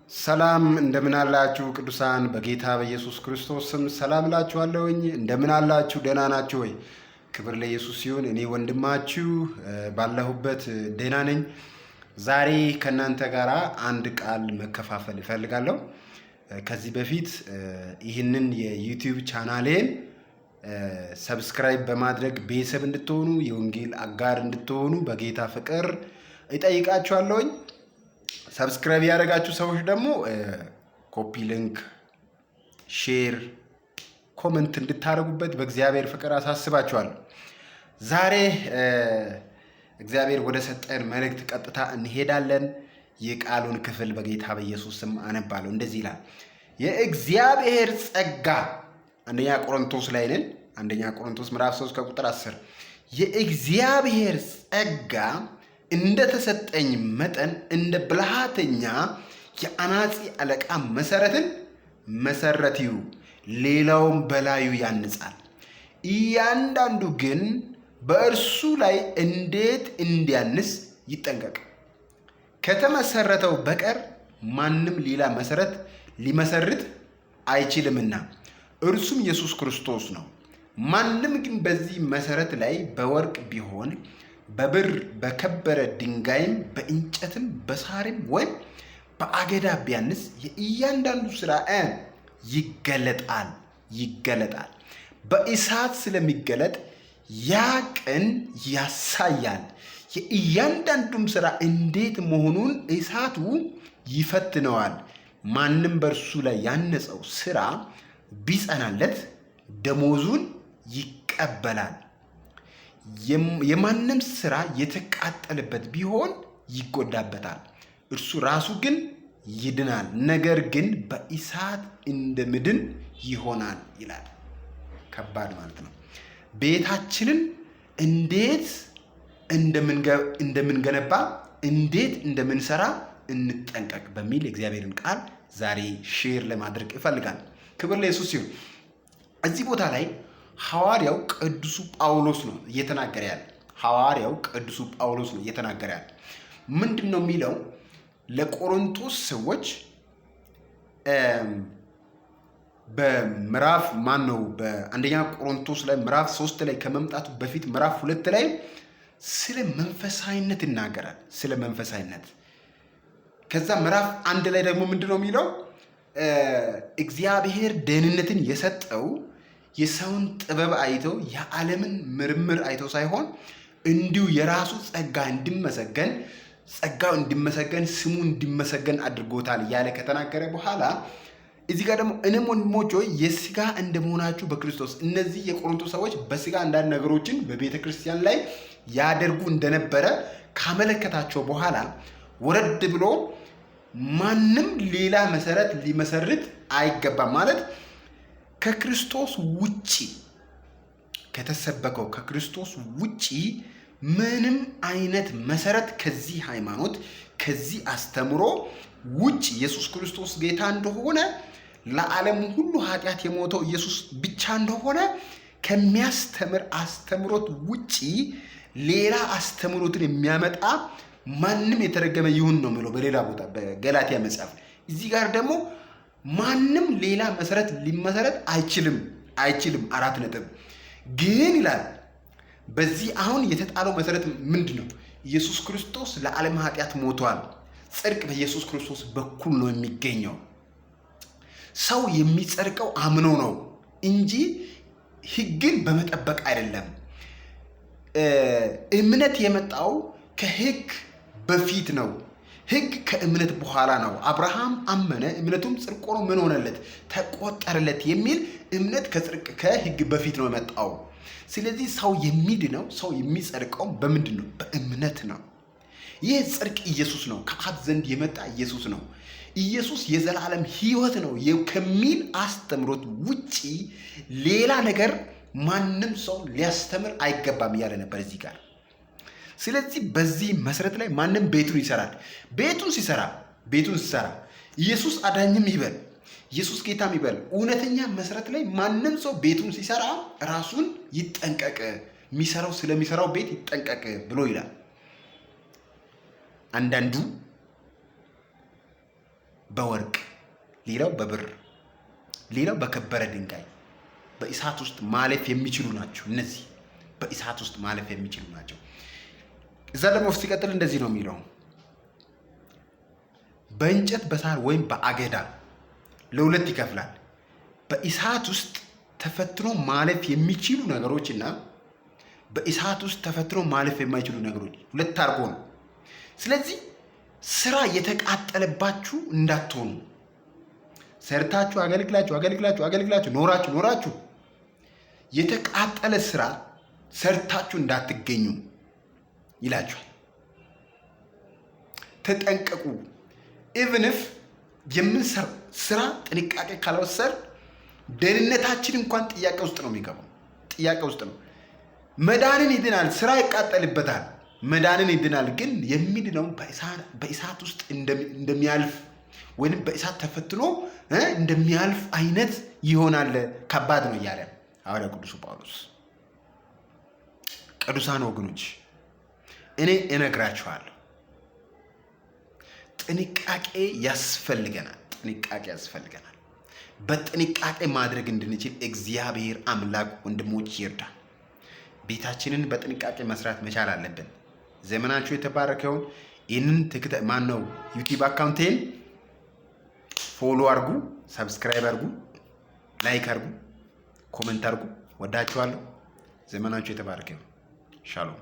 ሰላም እንደምን አላችሁ ቅዱሳን በጌታ በኢየሱስ ክርስቶስ ስም ሰላም እላችኋለሁኝ። እንደምን አላችሁ? ደህና ናችሁ ወይ? ክብር ለኢየሱስ ይሁን። እኔ ወንድማችሁ ባለሁበት ደህና ነኝ። ዛሬ ከእናንተ ጋር አንድ ቃል መከፋፈል እፈልጋለሁ። ከዚህ በፊት ይህንን የዩቲዩብ ቻናሌን ሰብስክራይብ በማድረግ ቤተሰብ እንድትሆኑ የወንጌል አጋር እንድትሆኑ በጌታ ፍቅር እጠይቃችኋለሁኝ። ሰብስክራይብ ያደረጋችሁ ሰዎች ደግሞ ኮፒ ሊንክ፣ ሼር፣ ኮመንት እንድታደርጉበት በእግዚአብሔር ፍቅር አሳስባችኋለሁ። ዛሬ እግዚአብሔር ወደ ሰጠን መልእክት ቀጥታ እንሄዳለን። የቃሉን ክፍል በጌታ በኢየሱስ ስም አነባለሁ። እንደዚህ ይላል። የእግዚአብሔር ጸጋ አንደኛ ቆሮንቶስ ላይ ነን። አንደኛ ቆሮንቶስ ምዕራፍ 3 ከቁጥር 10 የእግዚአብሔር ጸጋ እንደተሰጠኝ መጠን እንደ ብልሃተኛ የአናጺ አለቃ መሰረትን መሰረቲው ሌላውም በላዩ ያንጻል። እያንዳንዱ ግን በእርሱ ላይ እንዴት እንዲያንስ ይጠንቀቅ። ከተመሰረተው በቀር ማንም ሌላ መሰረት ሊመሰርት አይችልምና እርሱም ኢየሱስ ክርስቶስ ነው። ማንም ግን በዚህ መሰረት ላይ በወርቅ ቢሆን በብር በከበረ ድንጋይም በእንጨትም በሳርም ወይም በአገዳ ቢያንስ የእያንዳንዱ ስራ ይገለጣል። በእሳት ስለሚገለጥ ያ ቀን ያሳያል። የእያንዳንዱም ስራ እንዴት መሆኑን እሳቱ ይፈትነዋል። ማንም በእርሱ ላይ ያነጸው ስራ ቢጸናለት ደሞዙን ይቀበላል። የማንም ስራ የተቃጠለበት ቢሆን ይጎዳበታል፣ እርሱ ራሱ ግን ይድናል፣ ነገር ግን በእሳት እንደምድን ይሆናል ይላል። ከባድ ማለት ነው። ቤታችንን እንዴት እንደምንገነባ እንዴት እንደምንሰራ እንጠንቀቅ በሚል የእግዚአብሔርን ቃል ዛሬ ሼር ለማድረግ እፈልጋለሁ። ክብር ለኢየሱስ ይሁን። እዚህ ቦታ ላይ ሐዋርያው ቅዱሱ ጳውሎስ ነው እየተናገረ ያለ። ምንድን ነው የሚለው? ለቆሮንቶስ ሰዎች በአንደኛ ቆሮንቶስ ላይ ምዕራፍ 3 ላይ ከመምጣቱ በፊት ምዕራፍ 2 ላይ ስለ መንፈሳዊነት ይናገራል። ስለ መንፈሳዊነት። ከዛ ምዕራፍ 1 ላይ ደግሞ ምንድን ነው የሚለው? እግዚአብሔር ደህንነትን የሰጠው የሰውን ጥበብ አይተው የዓለምን ምርምር አይተው ሳይሆን እንዲሁ የራሱ ጸጋው እንዲመሰገን ስሙ እንዲመሰገን አድርጎታል እያለ ከተናገረ በኋላ እዚህ ጋር ደግሞ እኔም ወንድሞች ሆይ የሥጋ እንደመሆናችሁ በክርስቶስ። እነዚህ የቆሮንቶስ ሰዎች በሥጋ አንዳንድ ነገሮችን በቤተ ክርስቲያን ላይ ያደርጉ እንደነበረ ካመለከታቸው በኋላ ወረድ ብሎ ማንም ሌላ መሰረት ሊመሰርት አይገባም ማለት ከክርስቶስ ውጪ ከተሰበከው ከክርስቶስ ውጪ ምንም አይነት መሰረት ከዚህ ሃይማኖት ከዚህ አስተምሮ ውጪ ኢየሱስ ክርስቶስ ጌታ እንደሆነ ለዓለም ሁሉ ኃጢአት የሞተው ኢየሱስ ብቻ እንደሆነ ከሚያስተምር አስተምሮት ውጪ ሌላ አስተምሮትን የሚያመጣ ማንም የተረገመ ይሁን ነው የሚለው በሌላ ቦታ በገላትያ መጽሐፍ። እዚህ ጋር ደግሞ ማንም ሌላ መሰረት ሊመሰረት አይችልም። 4 ነጥብ ግን ይላል። በዚህ አሁን የተጣለው መሰረት ምንድን ነው? ኢየሱስ ክርስቶስ ለዓለም ኃጢአት ሞቷል። ጽድቅ በኢየሱስ ክርስቶስ በኩል ነው የሚገኘው። ሰው የሚጸድቀው አምኖ ነው እንጂ ሕግን በመጠበቅ አይደለም። እምነት የመጣው ከሕግ በፊት ነው። ሕግ ከእምነት በኋላ ነው። አብርሃም አመነ፣ እምነቱም ጽድቅ ሆኖ ምን ሆነለት? ተቆጠረለት የሚል እምነት ከሕግ በፊት ነው የመጣው። ስለዚህ ሰው የሚድነው ሰው የሚጸድቀው በምንድን ነው? በእምነት ነው። ይህ ጽድቅ ኢየሱስ ነው። ከአብ ዘንድ የመጣ ኢየሱስ ነው። ኢየሱስ የዘላለም ሕይወት ነው ከሚል አስተምሮት ውጪ ሌላ ነገር ማንም ሰው ሊያስተምር አይገባም እያለ ነበር እዚህ ጋር። ስለዚህ በዚህ መሰረት ላይ ማንም ቤቱን ይሰራል። ቤቱን ሲሰራ ኢየሱስ አዳኝም ይበል ኢየሱስ ጌታም ይበል፣ እውነተኛ መሰረት ላይ ማንም ሰው ቤቱን ሲሰራ ራሱን ይጠንቀቅ፣ ስለሚሰራው ቤት ይጠንቀቅ ብሎ ይላል። አንዳንዱ በወርቅ ሌላው በብር ሌላው በከበረ ድንጋይ በእሳት ውስጥ ማለፍ የሚችሉ ናቸው። እነዚህ በእሳት ውስጥ ማለፍ የሚችሉ ናቸው። እዛ ደግሞ ሲቀጥል እንደዚህ ነው የሚለው በእንጨት በሳር ወይም በአገዳ ለሁለት ይከፍላል። በእሳት ውስጥ ተፈትኖ ማለፍ የሚችሉ ነገሮችና በእሳት ውስጥ ተፈትኖ ማለፍ የማይችሉ ነገሮች ሁለት አድርጎ ነው። ስለዚህ ስራ የተቃጠለባችሁ እንዳትሆኑ፣ ሰርታችሁ አገልግላችሁ ኖራችሁ የተቃጠለ ስራ ሰርታችሁ እንዳትገኙ ይላችኋል። ተጠንቀቁ። ኢቭንፍ የምንሰራው ስራ ጥንቃቄ ካልወሰድ ደህንነታችን እንኳን ጥያቄ ውስጥ ነው የሚገባው። ጥያቄ ውስጥ ነው። መዳንን ይድናል፣ ስራ ይቃጠልበታል፣ መዳንን ይድናል። ግን የሚድነው በእሳት ውስጥ እንደሚያልፍ ወይም በእሳት ተፈትኖ እንደሚያልፍ አይነት ይሆናል። ከባድ ነው እያለ ሐዋርያው ቅዱስ ጳውሎስ። ቅዱሳን ወገኖች እኔ እነግራችኋለሁ፣ ጥንቃቄ ያስፈልገናል። በጥንቃቄ ማድረግ እንድንችል እግዚአብሔር አምላክ ወንድሞች ይርዳል። ቤታችንን በጥንቃቄ መስራት መቻል አለብን። ዘመናችሁ የተባረከውን ይህንን ዩቲዩብ አካውንቴን ፎሎ አርጉ፣ ሰብስክራይብ አርጉ፣ ላይክ አርጉ፣ ኮሜንት አርጉ። ወዳችኋለሁ። ዘመናችሁ የተባረከ ይሁን። ሻሎም